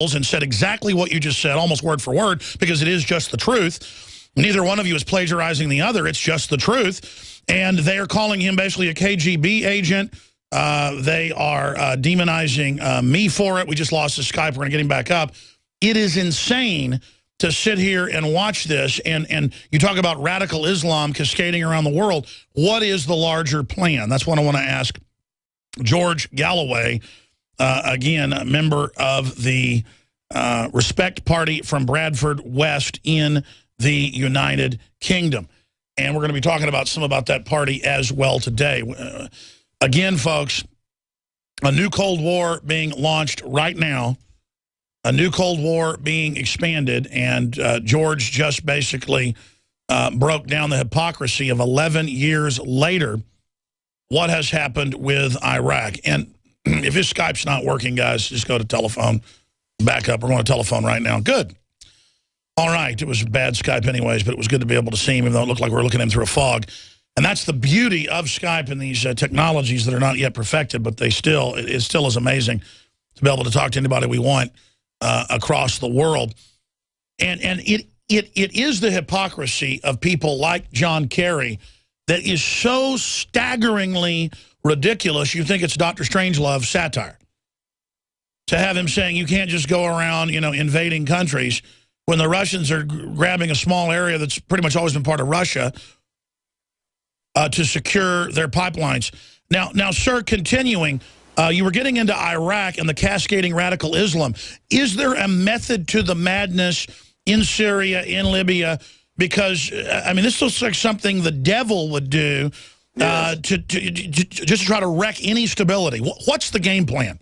and said exactly what you just said, almost word for word, because it is just the truth. Neither one of you is plagiarizing the other. It's just the truth. And they are calling him basically a KGB agent. They are demonizing me for it. We just lost his Skype. We're going to get him back up. It is insane to sit here and watch this. And you talk about radical Islam cascading around the world. What is the larger plan? That's what I want to ask George Galloway, again, a member of the Respect Party from Bradford West in the United Kingdom. And we're going to be talking about some about that party as well today. Again, folks, a new Cold War being launched right now, a new Cold War being expanded, and George just basically broke down the hypocrisy of 11 years later, what has happened with Iraq. And if his Skype's not working, guys, just go to telephone, back up. We're going to telephone right now. Good. All right. It was bad Skype anyways, but it was good to be able to see him, even though it looked like we were looking at him through a fog. And that's the beauty of Skype and these technologies that are not yet perfected, but it still is amazing to be able to talk to anybody we want across the world. And it is the hypocrisy of people like John Kerry that is so staggeringly ridiculous. You think it's Dr. Strangelove satire. To have him saying you can't just go around, invading countries when the Russians are grabbing a small area that's pretty much always been part of Russia to secure their pipelines. Now, sir, continuing, you were getting into Iraq and the cascading radical Islam. Is there a method to the madness in Syria, in Libya? Because, this looks like something the devil would do just to try to wreck any stability. What's the game plan?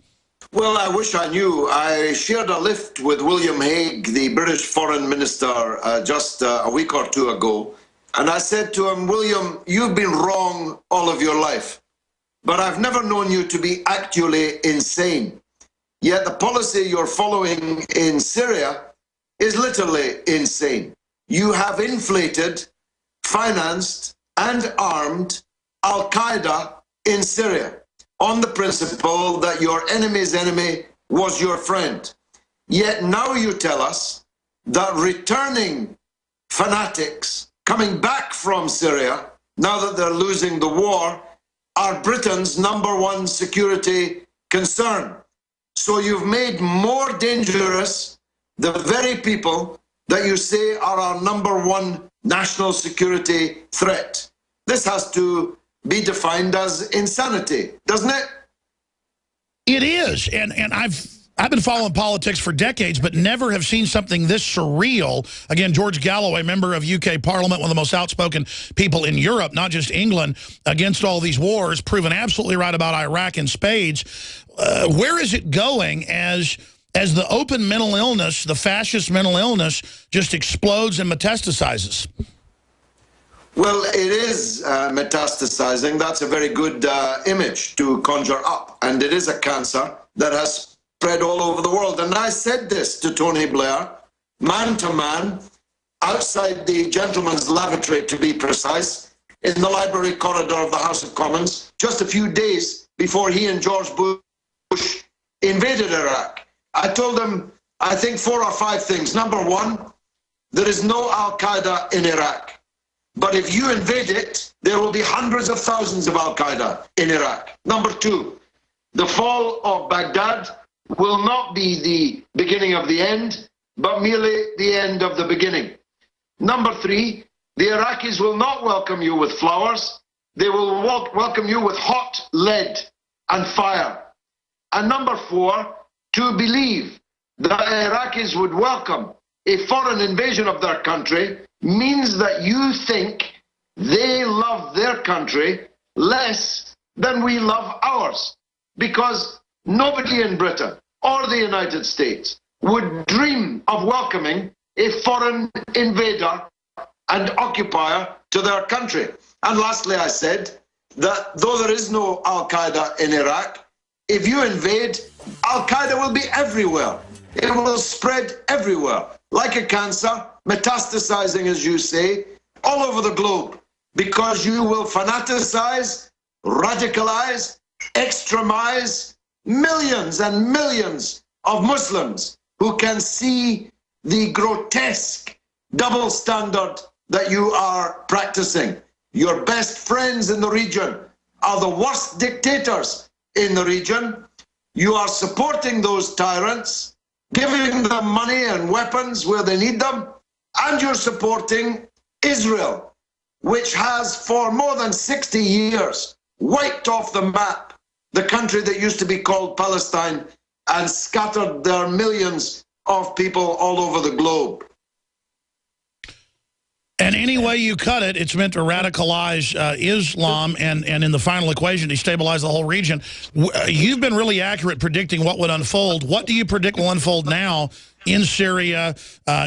Well, I wish I knew. I shared a lift with William Hague, the British foreign minister, just a week or two ago. And I said to him, William, you've been wrong all of your life, but I've never known you to be actually insane. Yet the policy you're following in Syria is literally insane. You have inflated, financed, and armed Al-Qaeda in Syria on the principle that your enemy's enemy was your friend. Yet now you tell us that returning fanatics coming back from Syria, now that they're losing the war, are Britain's #1 security concern. So you've made more dangerous the very people that you say are our #1 national security threat. This has to be defined as insanity, doesn't it? It is, and I've been following politics for decades, but never have seen something this surreal. Again, George Galloway, member of UK Parliament, one of the most outspoken people in Europe, not just England, against all these wars, proven absolutely right about Iraq in spades. Where is it going as the open mental illness, the fascist mental illness, just explodes and metastasizes? Well, it is metastasizing. That's a very good image to conjure up. And it is a cancer that has spread all over the world. And I said this to Tony Blair, man to man, outside the gentleman's lavatory, to be precise, in the library corridor of the House of Commons, just a few days before he and George Bush invaded Iraq. I told him, I think 4 or 5 things. #1, there is no Al-Qaeda in Iraq. But if you invade it, there will be hundreds of thousands of Al-Qaeda in Iraq. #2, the fall of Baghdad will not be the beginning of the end, but merely the end of the beginning. #3, the Iraqis will not welcome you with flowers. They will welcome you with hot lead and fire. And #4, to believe that Iraqis would welcome a foreign invasion of their country means that you think they love their country less than we love ours. Because nobody in Britain or the United States would dream of welcoming a foreign invader and occupier to their country. And lastly, I said that though there is no Al-Qaeda in Iraq, if you invade, Al-Qaeda will be everywhere. It will spread everywhere, like a cancer, metastasizing, as you say, all over the globe, because you will fanaticize, radicalize, extremize millions and millions of Muslims who can see the grotesque double standard that you are practicing. Your best friends in the region are the worst dictators in the region. You are supporting those tyrants, giving them money and weapons where they need them, and you're supporting Israel, which has for more than 60 years wiped off the map the country that used to be called Palestine and scattered their millions of people all over the globe. And any way you cut it, it's meant to radicalize Islam and in the final equation, destabilize the whole region. You've been really accurate predicting what would unfold. What do you predict will unfold now in Syria,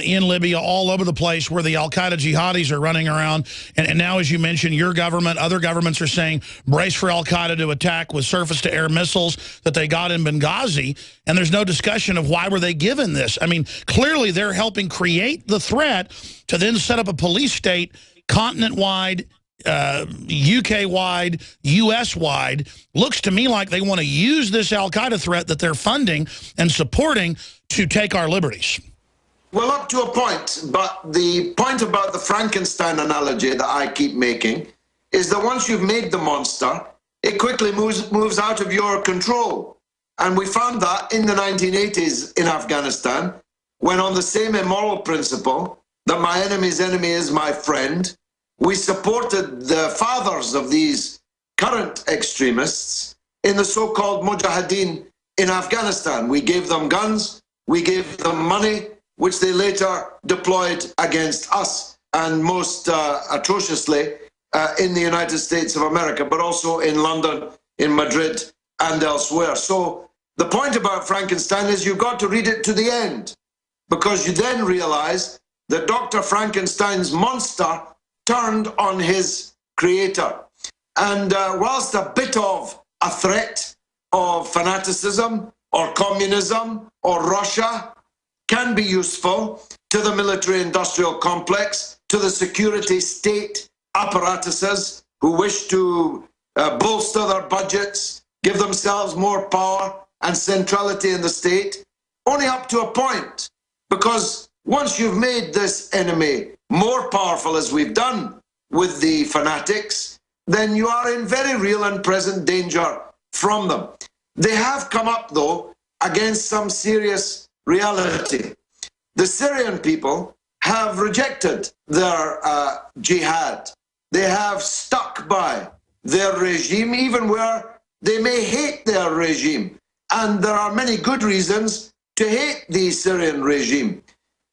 in Libya, all over the place where the al-Qaeda jihadis are running around? And now, as you mentioned, your government, other governments are saying, brace for al-Qaeda to attack with surface-to-air missiles that they got in Benghazi. And there's no discussion of why were they given this. I mean, clearly they're helping create the threat to then set up a police state continent-wide, UK-wide, US-wide. Looks to me like they want to use this al-Qaeda threat that they're funding and supporting to take our liberties. Well, up to a point, but the point about the Frankenstein analogy that I keep making is that once you've made the monster, it quickly moves out of your control. And we found that in the 1980s in Afghanistan, when on the same immoral principle that my enemy's enemy is my friend, we supported the fathers of these current extremists in the so-called Mujahideen in Afghanistan. We gave them guns, we gave them money, which they later deployed against us, and most atrociously in the United States of America, but also in London, in Madrid, and elsewhere. So the point about Frankenstein is you've got to read it to the end, because you then realize that Dr. Frankenstein's monster turned on his creator. And whilst a bit of a threat of fanaticism or communism or Russia can be useful to the military-industrial complex, to the security state apparatuses who wish to bolster their budgets, give themselves more power and centrality in the state, only up to a point. Because once you've made this enemy more powerful, as we've done with the fanatics, then you are in very real and present danger from them. They have come up, though, against some serious reality. The Syrian people have rejected their jihad. They have stuck by their regime, even where they may hate their regime. And there are many good reasons to hate the Syrian regime.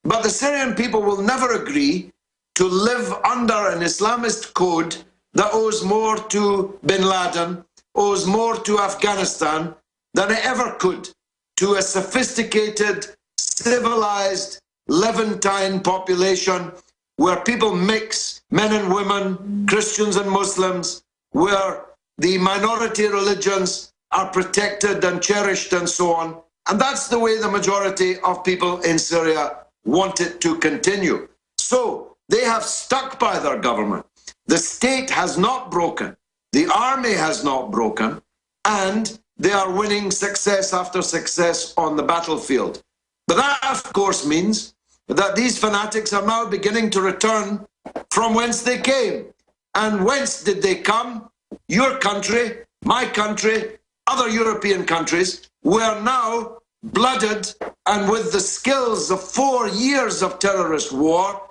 But the Syrian people will never agree to live under an Islamist code that owes more to bin Laden, owes more to Afghanistan than it ever could to a sophisticated, civilized, Levantine population where people mix, men and women, Christians and Muslims, where the minority religions are protected and cherished and so on. And that's the way the majority of people in Syria want it to continue. So they have stuck by their government. The state has not broken. The army has not broken. And they are winning success after success on the battlefield. But that, of course, means that these fanatics are now beginning to return from whence they came. And whence did they come? Your country, my country, other European countries were now blooded, and with the skills of 4 years of terrorist war,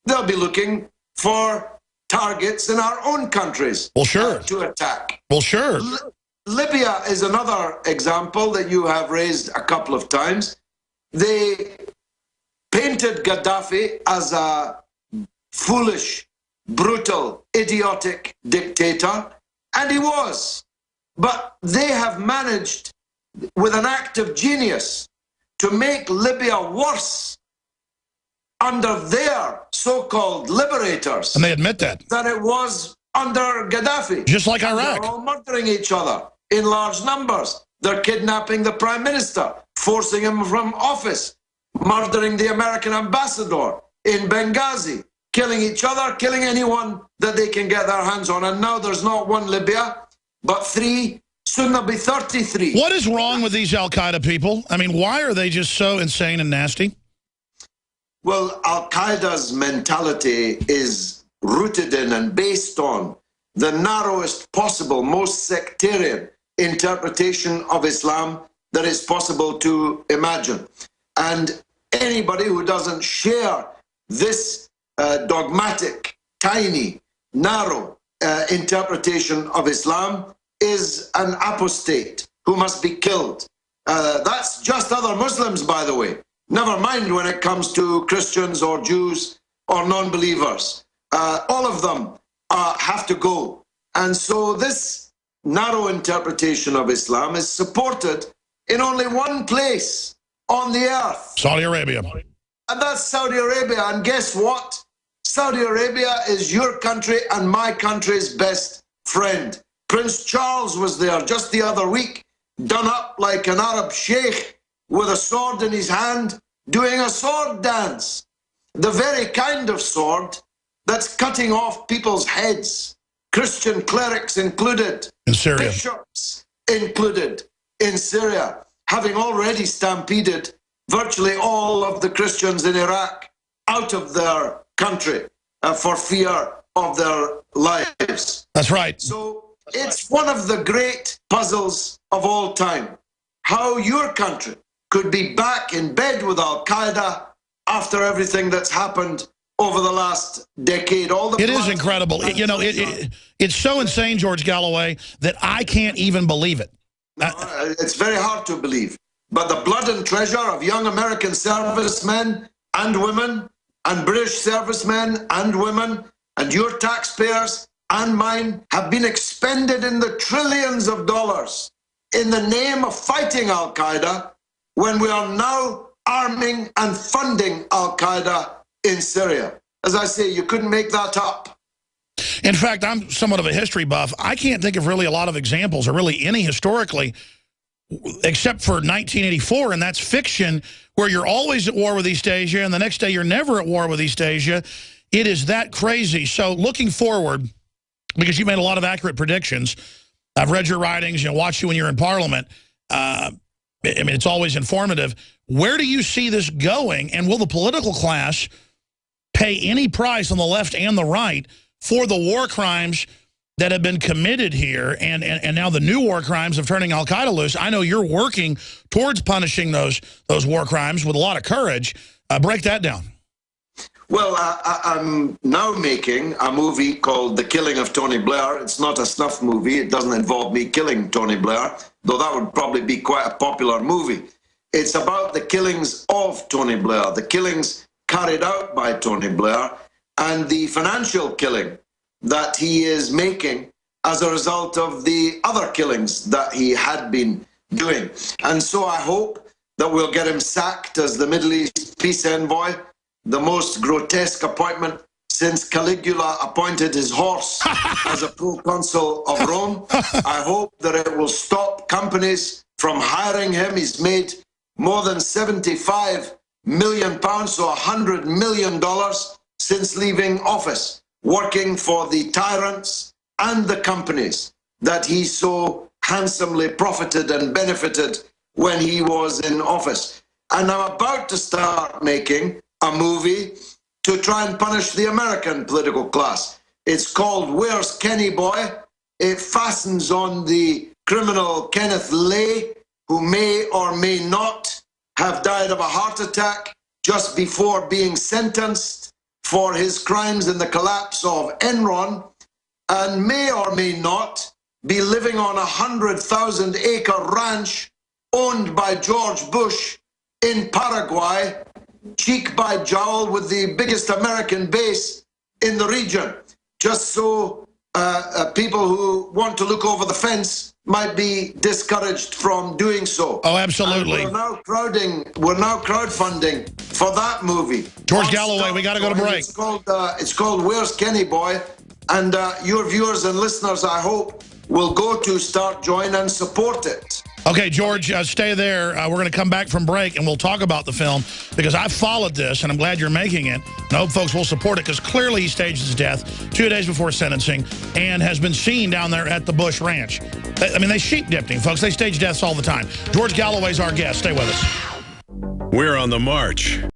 they'll be looking for targets in our own countries to attack. Well, sure. Libya is another example that you have raised a couple of times. They painted Gaddafi as a foolish, brutal, idiotic dictator, and he was. But they have managed, with an act of genius, to make Libya worse under their so-called liberators. And they admit that. Than it was under Gaddafi. Just like Iraq. They're all murdering each other in large numbers. They're kidnapping the prime minister, forcing him from office, murdering the American ambassador in Benghazi, killing each other, killing anyone that they can get their hands on. And now there's not one Libya, but 3 Soon there'll be 33. What is wrong with these Al-Qaeda people? I mean, why are they just so insane and nasty? Well, Al-Qaeda's mentality is rooted in and based on the narrowest possible, most sectarian interpretation of Islam that is possible to imagine. And anybody who doesn't share this dogmatic, tiny, narrow interpretation of Islam is an apostate who must be killed. That's just other Muslims, by the way. Never mind when it comes to Christians or Jews or non-believers. All of them have to go. And so this narrow interpretation of Islam is supported in only one place on the earth. Saudi Arabia. And that's Saudi Arabia. And guess what? Saudi Arabia is your country and my country's best friend. Prince Charles was there just the other week, done up like an Arab sheikh with a sword in his hand, doing a sword dance. The very kind of sword that's cutting off people's heads, Christian clerics included, in Syria, bishops included in Syria, having already stampeded virtually all of the Christians in Iraq out of their country for fear of their lives. That's right. So it's one of the great puzzles of all time, how your country could be back in bed with Al-Qaeda after everything that's happened over the last decade. It is incredible. It's so insane, George Galloway, that I can't even believe it. It's very hard to believe. But the blood and treasure of young American servicemen and women, and British servicemen and women, and your taxpayers and mine have been expended in the trillions of dollars in the name of fighting Al-Qaeda, when we are now arming and funding Al-Qaeda in Syria. As I say, you couldn't make that up. In fact, I'm somewhat of a history buff. I can't think of really a lot of examples, or really any historically, except for 1984, and that's fiction, where you're always at war with East Asia, and the next day you're never at war with East Asia. It is that crazy. So looking forward, because you made a lot of accurate predictions, I've read your writings, watched you when you're in Parliament. I mean, it's always informative. Where do you see this going, and will the political class pay any price on the left and the right for the war crimes that have been committed here, and now the new war crimes of turning Al-Qaeda loose? I know you're working towards punishing those war crimes with a lot of courage. Break that down. Well, I'm now making a movie called The Killing of Tony Blair. It's not a snuff movie. It doesn't involve me killing Tony Blair, though that would probably be quite a popular movie. It's about the killings of Tony Blair, the killings carried out by Tony Blair, and the financial killing that he is making as a result of the other killings that he had been doing. And so I hope that we'll get him sacked as the Middle East peace envoy, the most grotesque appointment since Caligula appointed his horse as a proconsul of Rome. I hope that it will stop companies from hiring him. He's made more than £75 million, so $100 million since leaving office, working for the tyrants and the companies that he so handsomely profited and benefited when he was in office. And I'm about to start making a movie to try and punish the American political class. It's called Where's Kenny Boy? It fastens on the criminal Kenneth Lay, who may or may not have died of a heart attack just before being sentenced for his crimes in the collapse of Enron, and may or may not be living on a 100,000-acre ranch owned by George Bush in Paraguay, cheek by jowl with the biggest American base in the region, just so people who want to look over the fence might be discouraged from doing so. Oh, absolutely. And we're now crowdfunding for that movie. George Galloway, we got to go to break. It's called Where's Kenny Boy? And your viewers and listeners, I hope, will go to Start Join and support it. Okay, George, stay there. We're going to come back from break, and we'll talk about the film, because I followed this, and I'm glad you're making it. And I hope folks will support it, because clearly he staged his death 2 days before sentencing and has been seen down there at the Bush Ranch. I mean, they sheep-dipped him, folks. They stage deaths all the time. George Galloway's our guest. Stay with us. We're on the march.